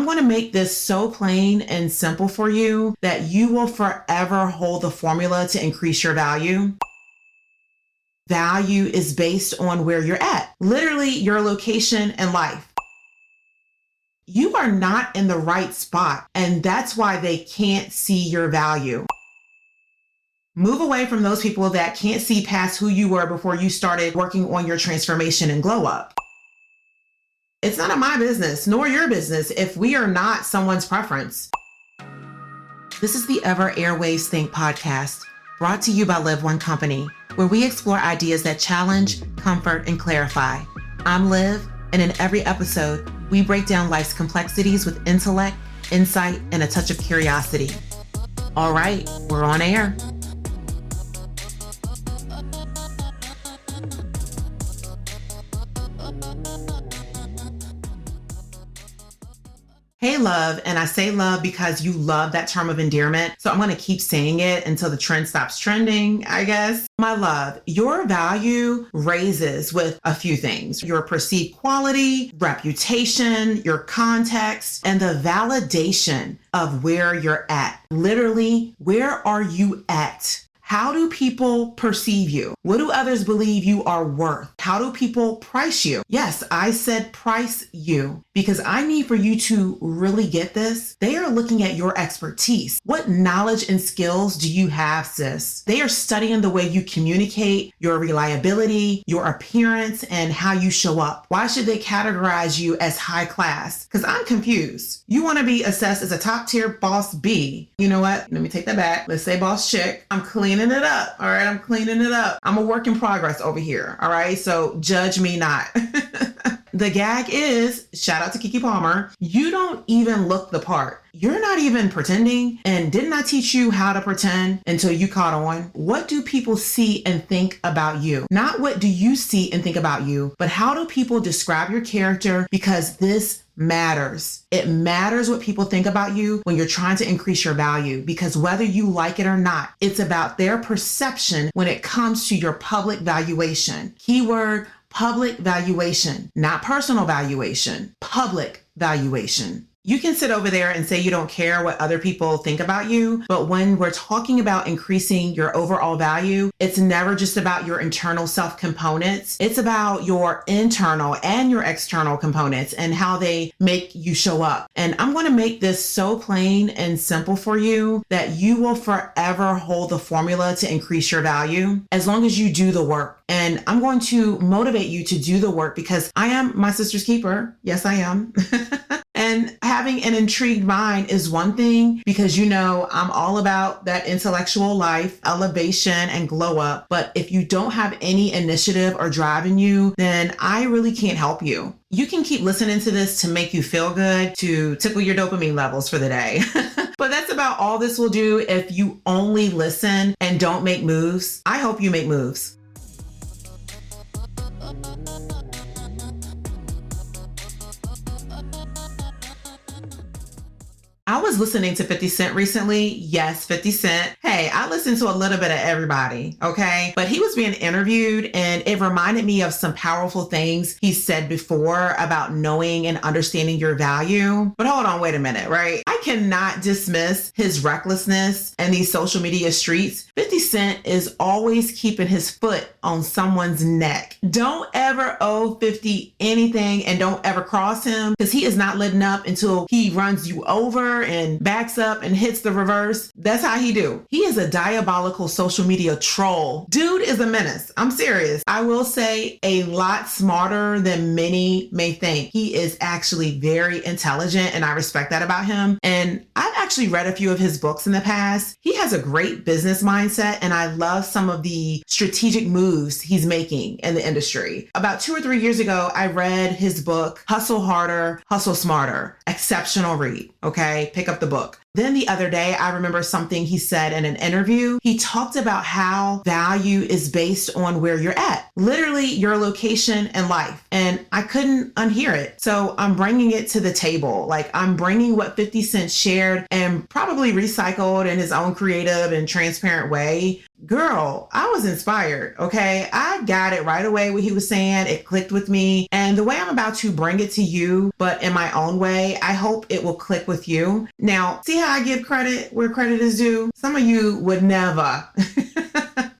going to make this so plain and simple for you that you will forever hold the formula to increase your value. Value is based on where you're at, literally your location in life. You are not in the right spot, and that's why they can't see your value. Move away from those people that can't see past who you were before you started working on your transformation and glow up. It's none of my business, nor your business, if we are not someone's preference. This is the Ever Airwaves Think podcast, brought to you by Live One Company, where we explore ideas that challenge, comfort, and clarify. I'm Liv, and in every episode, we break down life's complexities with intellect, insight, and a touch of curiosity. All right, we're on air. Hey, love, and I say love because you love that term of endearment, so I'm going to keep saying it until the trend stops trending, I guess. My love, your value raises with a few things: your perceived quality, reputation, your context, and the validation of where you're at. Literally, where are you at? How do people perceive you? What do others believe you are worth? How do people price you? Yes, I said price you because I need for you to really get this. They are looking at your expertise. What knowledge and skills do you have, sis? They are studying the way you communicate, your reliability, your appearance, and how you show up. Why should they categorize you as high class? Because I'm confused. You want to be assessed as a top tier boss B. You know what? Let me take that back. Let's say boss chick. I'm cleaning it up. All right. I'm cleaning it up. I'm a work in progress over here. All right. So judge me not. The gag is, shout out to Keke Palmer, you don't even look the part. You're not even pretending. And didn't I teach you how to pretend until you caught on? What do people see and think about you? Not what do you see and think about you, but how do people describe your character? Because this matters. It matters what people think about you when you're trying to increase your value, because whether you like it or not, it's about their perception when it comes to your public valuation. Keyword, public valuation, not personal valuation, public valuation. You can sit over there and say you don't care what other people think about you, but when we're talking about increasing your overall value, it's never just about your internal self components. It's about your internal and your external components and how they make you show up. And I'm going to make this so plain and simple for you that you will forever hold the formula to increase your value as long as you do the work. And I'm going to motivate you to do the work because I am my sister's keeper. Yes, I am. And having an intrigued mind is one thing because, you know, I'm all about that intellectual life, elevation, and glow up. But if you don't have any initiative or drive in you, then I really can't help you. You can keep listening to this to make you feel good, to tickle your dopamine levels for the day. But that's about all this will do if you only listen and don't make moves. I hope you make moves. I was listening to 50 Cent recently. Yes, 50 Cent. Hey, I listened to a little bit of everybody, okay? But he was being interviewed and it reminded me of some powerful things he said before about knowing and understanding your value. But hold on, wait a minute, right? I cannot dismiss his recklessness in these social media streets. 50 Cent is always keeping his foot on someone's neck. Don't ever owe 50 anything and don't ever cross him because he is not letting up until he runs you over and backs up and hits the reverse. That's how he do. He is a diabolical social media troll. Dude is a menace. I'm serious. I will say a lot smarter than many may think. He is actually very intelligent and I respect that about him. And I've actually read a few of his books in the past. He has a great business mindset and I love some of the strategic moves he's making in the industry. About 2 or 3 years ago, I read his book, Hustle Harder, Hustle Smarter. Exceptional read. Okay. Pick up the book. Then the other day, I remember something he said in an interview. He talked about how value is based on where you're at, literally your location in life. And I couldn't unhear it. So I'm bringing it to the table. Like I'm bringing what 50 Cent shared and probably recycled in his own creative and transparent way Girl, I was inspired, okay? I got it right away what he was saying. It clicked with me. And the way I'm about to bring it to you, but in my own way, I hope it will click with you. Now, see how I give credit where credit is due? Some of you would never.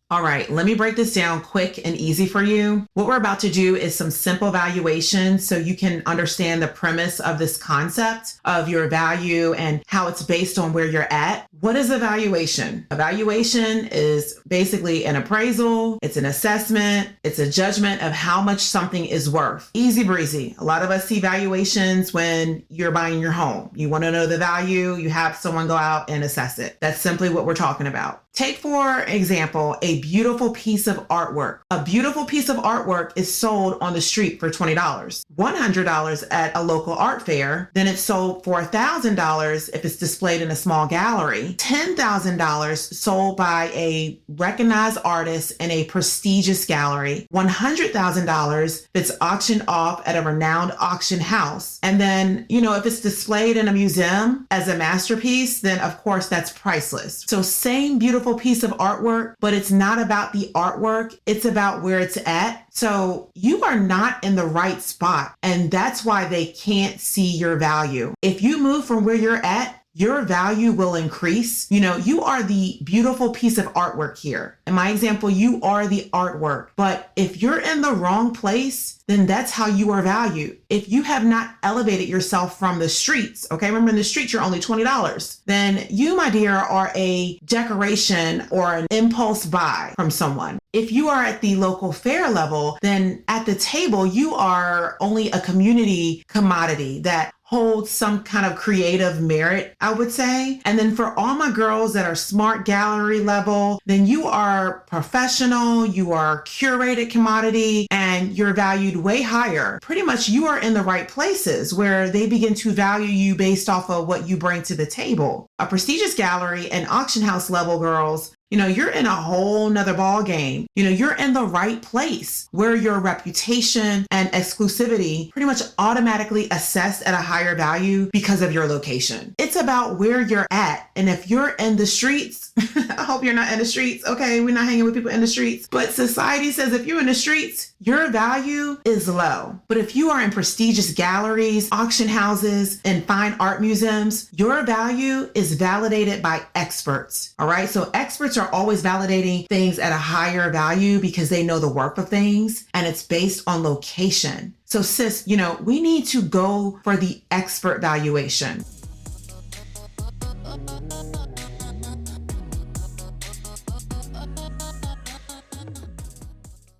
All right, let me break this down quick and easy for you. What we're about to do is some simple valuations so you can understand the premise of this concept of your value and how it's based on where you're at. What is a valuation? A valuation is basically an appraisal, it's an assessment, it's a judgment of how much something is worth. Easy breezy. A lot of us see valuations when you're buying your home. You want to know the value, you have someone go out and assess it. That's simply what we're talking about. Take, for example, a beautiful piece of artwork. A beautiful piece of artwork is sold on the street for $20, $100 at a local art fair. Then it's sold for $1,000 if it's displayed in a small gallery. $10,000 sold by a recognized artist in a prestigious gallery. $100,000 that's auctioned off at a renowned auction house. And then, if it's displayed in a museum as a masterpiece, then of course that's priceless. So same beautiful piece of artwork, but it's not about the artwork. It's about where it's at. So you are not in the right spot. And that's why they can't see your value. If you move from where you're at, your value will increase. You are the beautiful piece of artwork here. In my example, you are the artwork. But if you're in the wrong place, then that's how you are valued. If you have not elevated yourself from the streets, okay, remember in the streets, you're only $20, then you, my dear, are a decoration or an impulse buy from someone. If you are at the local fair level, then at the table, you are only a community commodity that holds some kind of creative merit, I would say. And then for all my girls that are smart gallery level, then you are professional, you are curated commodity, and you're valued way higher. Pretty much you are in the right places where they begin to value you based off of what you bring to the table. A prestigious gallery and auction house level girls, you're in a whole nother ball game. You're in the right place where your reputation and exclusivity pretty much automatically assessed at a higher value because of your location. It's about where you're at. And if you're in the streets, I hope you're not in the streets. Okay, we're not hanging with people in the streets. But society says if you're in the streets, your value is low. But if you are in prestigious galleries, auction houses, and fine art museums, your value is validated by experts. All right, so experts are always validating things at a higher value because they know the worth of things, and it's based on location. So sis, we need to go for the expert valuation.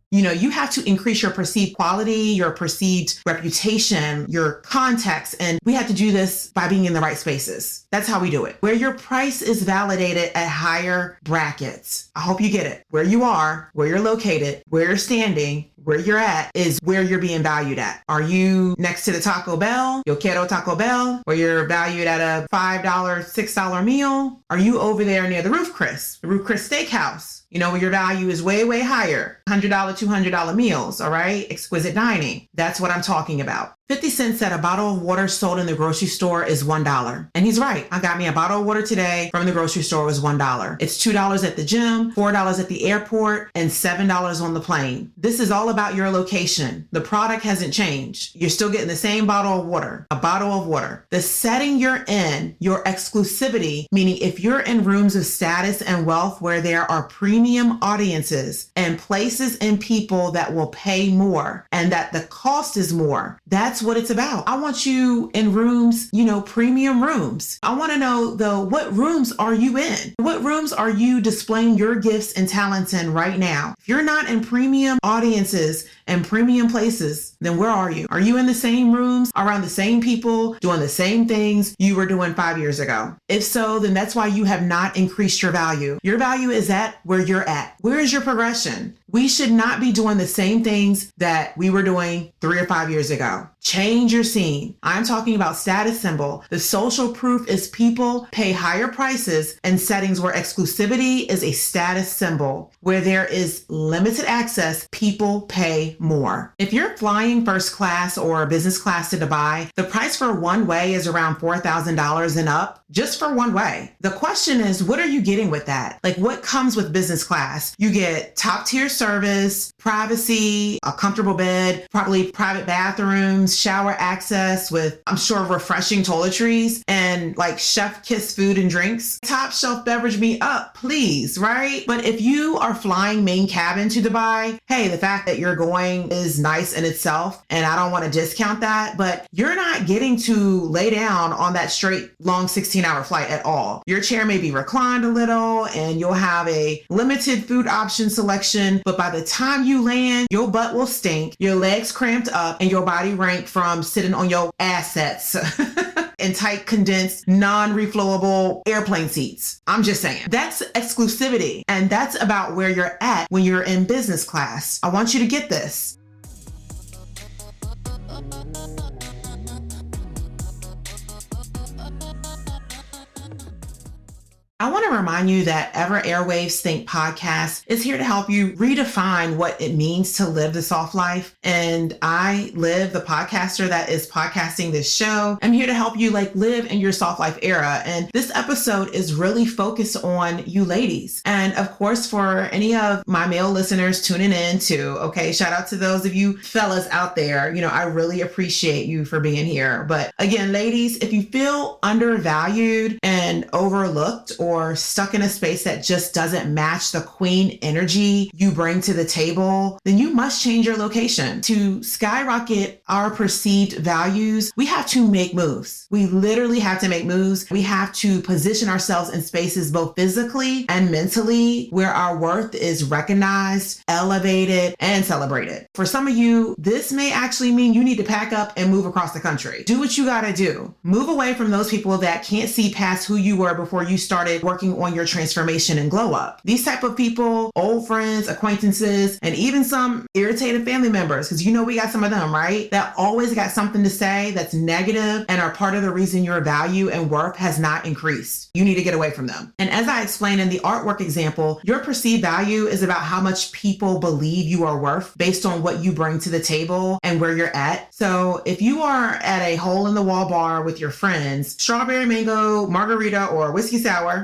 You have to increase your perceived quality, your perceived reputation, your context, and we have to do this by being in the right spaces. That's how we do it. Where your price is validated at higher brackets. I hope you get it. Where you are, where you're located, where you're standing, where you're at is where you're being valued at. Are you next to the Taco Bell, Yo Quiero Taco Bell, where you're valued at a $5, $6 meal? Are you over there near the Ruth Chris Steakhouse? Where your value is way, way higher. $100, $200 meals, all right? Exquisite dining. That's what I'm talking about. 50 cents at a bottle of water sold in the grocery store is $1. And he's right. I got me a bottle of water today from the grocery store. It was $1. It's $2 at the gym, $4 at the airport, and $7 on the plane. This is all about your location. The product hasn't changed. You're still getting the same bottle of water, a bottle of water. The setting you're in, your exclusivity, meaning if you're in rooms of status and wealth where there are premium audiences and places and people that will pay more and that the cost is more, that's what it's about. I want you in rooms, premium rooms. I want to know though, what rooms are you in? What rooms are you displaying your gifts and talents in right now? If you're not in premium audiences and premium places, then where are you? Are you in the same rooms, around the same people, doing the same things you were doing 5 years ago? If so, then that's why you have not increased your value. Your value is at where you're at. Where is your progression? We should not be doing the same things that we were doing 3 or 5 years ago. Change your scene. I'm talking about status symbol. The social proof is people pay higher prices in settings where exclusivity is a status symbol. Where there is limited access, people pay more. If you're flying first class or business class to Dubai, the price for one way is around $4,000 and up just for one way. The question is, what are you getting with that? Like, what comes with business class? You get top tier service, privacy, a comfortable bed, probably private bathrooms, shower access with, I'm sure, refreshing toiletries and like chef kiss food and drinks. Top shelf beverage me up, please, right? But if you are flying main cabin to Dubai, hey, the fact that you're going is nice in itself, and I don't want to discount that, but you're not getting to lay down on that straight long 16-hour flight at all. Your chair may be reclined a little and you'll have a limited food option selection, but by the time you land, your butt will stink, your legs cramped up, and your body rank from sitting on your assets. And tight, condensed, non-reflowable airplane seats. I'm just saying. That's exclusivity. And that's about where you're at when you're in business class. I want you to get this. I want to remind you that Ever Airwaves Think podcast is here to help you redefine what it means to live the soft life. And I live the podcaster that is podcasting this show. I'm here to help you live in your soft life era. And this episode is really focused on you ladies. And of course, for any of my male listeners tuning in too, okay, shout out to those of you fellas out there. I really appreciate you for being here. But again, ladies, if you feel undervalued and overlooked or stuck in a space that just doesn't match the queen energy you bring to the table, then you must change your location. To skyrocket our perceived values, we have to make moves. We literally have to make moves. We have to position ourselves in spaces both physically and mentally where our worth is recognized, elevated, and celebrated. For some of you, this may actually mean you need to pack up and move across the country. Do what you gotta do. Move away from those people that can't see past who you were before you started working on your transformation and glow up. These type of people, old friends, acquaintances, and even some irritated family members, because we got some of them, right? That always got something to say that's negative and are part of the reason your value and worth has not increased. You need to get away from them. And as I explained in the artwork example, your perceived value is about how much people believe you are worth based on what you bring to the table and where you're at. So if you are at a hole in the wall bar with your friends, strawberry mango margarita or whiskey sour,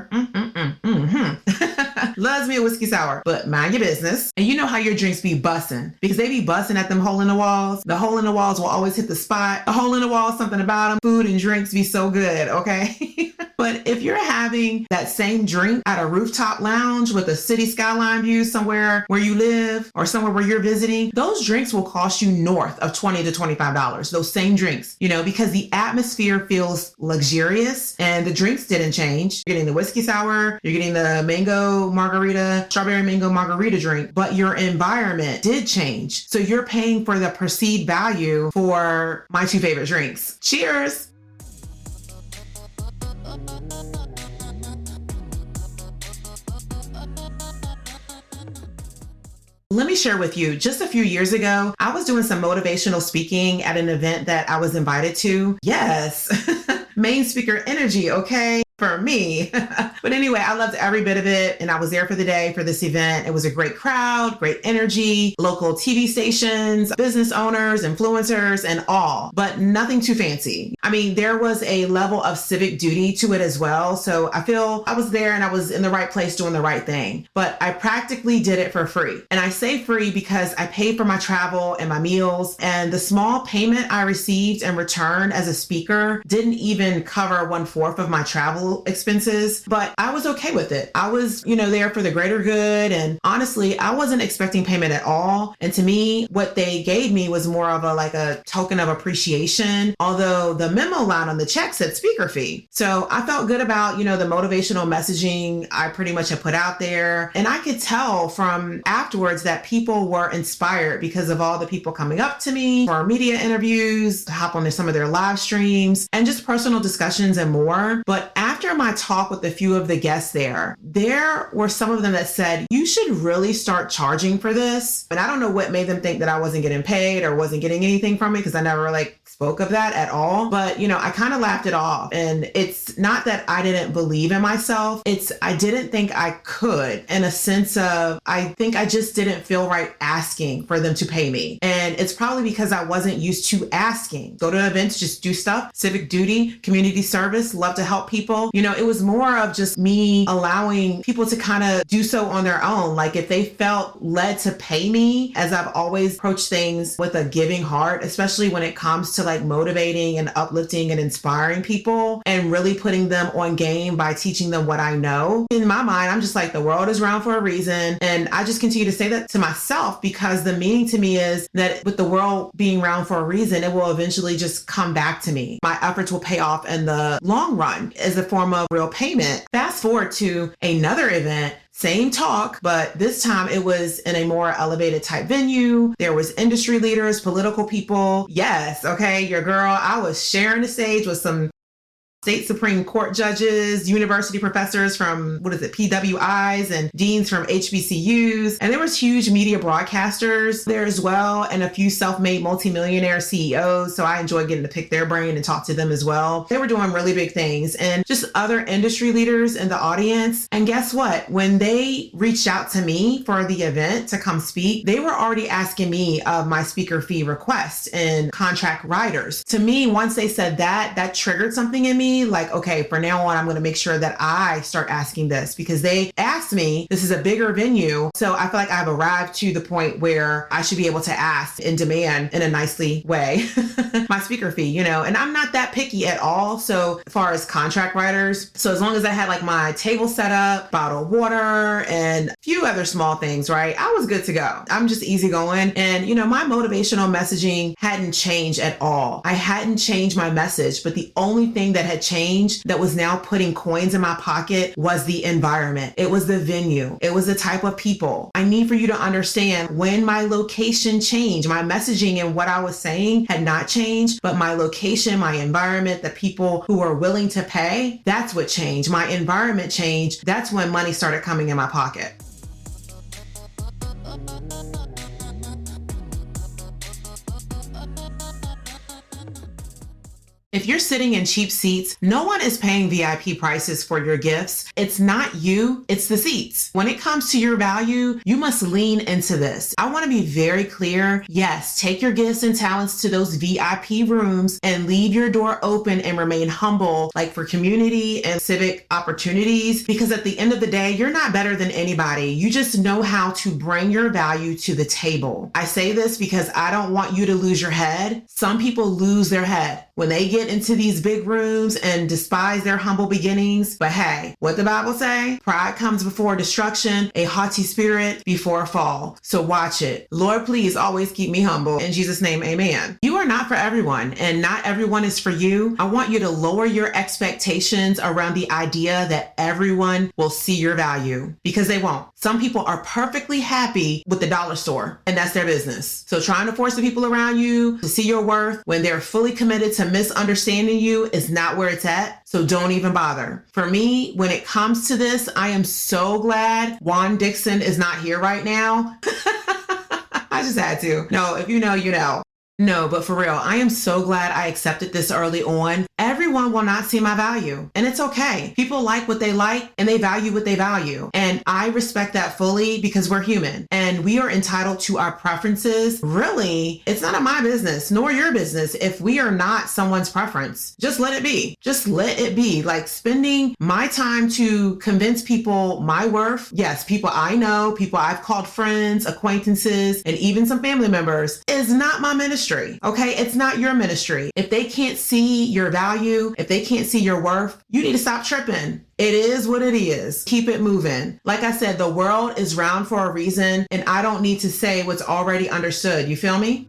loves me a whiskey sour, but mind your business. And you know how your drinks be bussin', because they be bussin' at them hole in the walls. The hole in the walls will always hit the spot. The hole in the wall, something about them. Food and drinks be so good, okay? But if you're having that same drink at a rooftop lounge with a city skyline view somewhere where you live or somewhere where you're visiting, those drinks will cost you north of $20 to $25. Those same drinks, because the atmosphere feels luxurious and the drinks didn't change. You're getting the whiskey sour, you're getting the mango margarita, strawberry mango margarita drink, but your environment did change. So you're paying for the perceived value for my two favorite drinks. Cheers. Let me share with you, just a few years ago, I was doing some motivational speaking at an event that I was invited to. Yes, main speaker energy, okay? For me. But anyway, I loved every bit of it. And I was there for the day for this event. It was a great crowd, great energy, local TV stations, business owners, influencers, and all, but nothing too fancy. I mean, there was a level of civic duty to it as well. So I feel I was there and I was in the right place doing the right thing, but I practically did it for free. And I say free because I paid for my travel and my meals, and the small payment I received in return as a speaker didn't even cover 1/4 of my travel expenses, but I was okay with it. I was, there for the greater good. And honestly, I wasn't expecting payment at all. And to me, what they gave me was more of a token of appreciation, although the memo line on the check said speaker fee. So I felt good about, the motivational messaging I pretty much had put out there. And I could tell from afterwards that people were inspired because of all the people coming up to me for media interviews, hop on some of their live streams, and just personal discussions and more. But after after my talk with a few of the guests there were some of them that said, you should really start charging for this. And I don't know what made them think that I wasn't getting paid or wasn't getting anything from it, because I never spoke of that at all. But, I kind of laughed it off. And it's not that I didn't believe in myself. I didn't think I could, in a sense of, I think I just didn't feel right asking for them to pay me. And it's probably because I wasn't used to asking. Go to events, just do stuff, civic duty, community service, love to help people. It was more of just me allowing people to kind of do so on their own. Like if they felt led to pay me, as I've always approached things with a giving heart, especially when it comes to motivating and uplifting and inspiring people and really putting them on game by teaching them what I know. In my mind, I'm just the world is round for a reason. And I just continue to say that to myself, because the meaning to me is that with the world being round for a reason, it will eventually just come back to me. My efforts will pay off in the long run as a form of real payment. Fast forward to another event. Same talk, but this time it was in a more elevated type venue. There was industry leaders, political people. Yes, okay, your girl, I was sharing the stage with some state Supreme Court judges, university professors from, PWIs, and deans from HBCUs. And there was huge media broadcasters there as well, and a few self-made multimillionaire CEOs. So I enjoyed getting to pick their brain and talk to them as well. They were doing really big things, and just other industry leaders in the audience. And guess what? When they reached out to me for the event to come speak, they were already asking me of my speaker fee request and contract writers. To me, once they said that triggered something in me. Okay, from now on, I'm going to make sure that I start asking this, because they asked me, this is a bigger venue. So I feel like I've arrived to the point where I should be able to ask and demand in a nicely way my speaker fee, and I'm not that picky at all. So as far as contract writers, so as long as I had my table set up, bottled water, and a few other small things, right? I was good to go. I'm just easygoing. And, my motivational messaging hadn't changed at all. I hadn't changed my message, but the only thing that had changed that was now putting coins in my pocket was the environment. It was the venue. It was the type of people. I need for you to understand, when my location changed, my messaging and what I was saying had not changed, but my location, my environment, the people who were willing to pay, that's what changed. My environment changed. That's when money started coming in my pocket. If you're sitting in cheap seats, no one is paying VIP prices for your gifts. It's not you, it's the seats. When it comes to your value, you must lean into this. I want to be very clear. Yes, take your gifts and talents to those VIP rooms and leave your door open and remain humble, for community and civic opportunities, because at the end of the day, you're not better than anybody. You just know how to bring your value to the table. I say this because I don't want you to lose your head. Some people lose their head when they get into these big rooms and despise their humble beginnings. But hey, what the Bible say? Pride comes before destruction, a haughty spirit before a fall. So watch it. Lord, please always keep me humble. In Jesus' name, amen. You are not for everyone, and not everyone is for you. I want you to lower your expectations around the idea that everyone will see your value, because they won't. Some people are perfectly happy with the dollar store, and that's their business. So trying to force the people around you to see your worth when they're fully committed to misunderstanding you is not where it's at. So don't even bother. For me, when it comes to this, I am so glad Juan Dixon is not here right now. I just had to. No, if you know, you know. No, but for real, I am so glad I accepted this early on. Everyone will not see my value, and it's okay. People like what they like, and they value what they value. And I respect that fully, because we're human and we are entitled to our preferences. Really, it's none of my business nor your business if we are not someone's preference. Just let it be. Just let it be. Spending my time to convince people my worth. Yes, people I know, people I've called friends, acquaintances, and even some family members, is not my ministry. Okay, it's not your ministry. If they can't see your value, if they can't see your worth, you need to stop tripping. It is what it is. Keep it moving. Like I said, the world is round for a reason, and I don't need to say what's already understood. You feel me?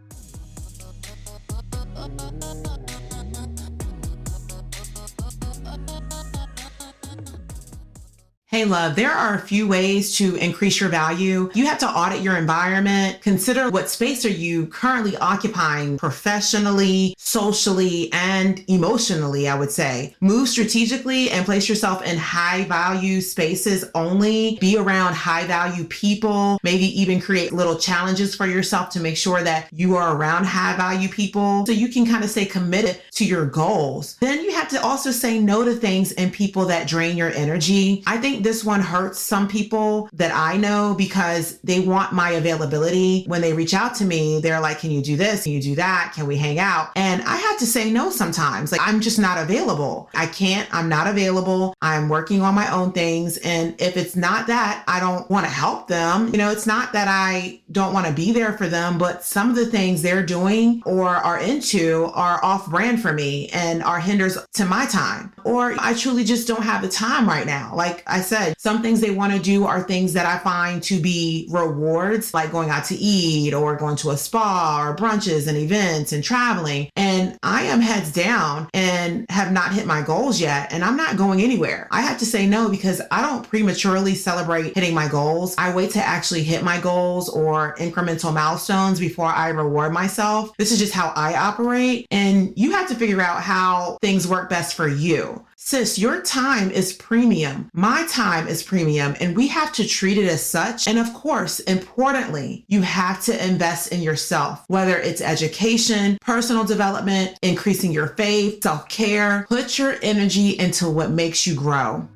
Hey, love, there are a few ways to increase your value. You have to audit your environment. Consider what space are you currently occupying professionally, socially, and emotionally, I would say. Move strategically and place yourself in high value spaces only. Be around high value people. Maybe even create little challenges for yourself to make sure that you are around high value people so you can kind of stay committed to your goals. Then you have to also say no to things and people that drain your energy. I think this one hurts some people that I know because they want my availability. When they reach out to me, they're like, can you do this? Can you do that? Can we hang out? And I have to say no sometimes. Like, I'm just not available. I'm not available. I'm working on my own things. And if it's not that, I don't want to help them. It's not that I don't want to be there for them, but some of the things they're doing or are into are off brand for me and are hinders to my time. Or I truly just don't have the time right now. Like I said, some things they want to do are things that I find to be rewards, like going out to eat or going to a spa or brunches and events and traveling. And I am heads down and have not hit my goals yet. And I'm not going anywhere. I have to say no because I don't prematurely celebrate hitting my goals. I wait to actually hit my goals or incremental milestones before I reward myself. This is just how I operate. And you have to figure out how things work best for you. Sis, your time is premium. My time is premium, and we have to treat it as such. And of course, importantly, you have to invest in yourself, whether it's education, personal development, increasing your faith, self-care. Put your energy into what makes you grow.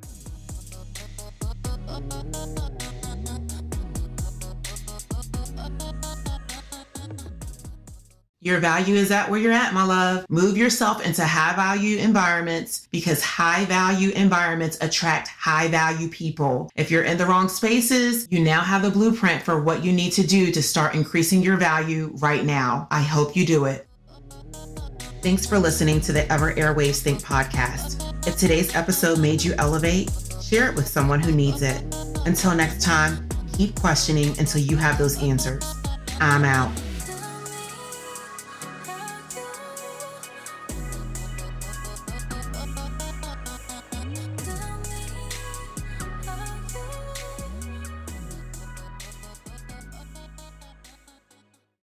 Your value is at where you're at, my love. Move yourself into high value environments because high value environments attract high value people. If you're in the wrong spaces, you now have the blueprint for what you need to do to start increasing your value right now. I hope you do it. Thanks for listening to the Ever Airwaves Think podcast. If today's episode made you elevate, share it with someone who needs it. Until next time, keep questioning until you have those answers. I'm out.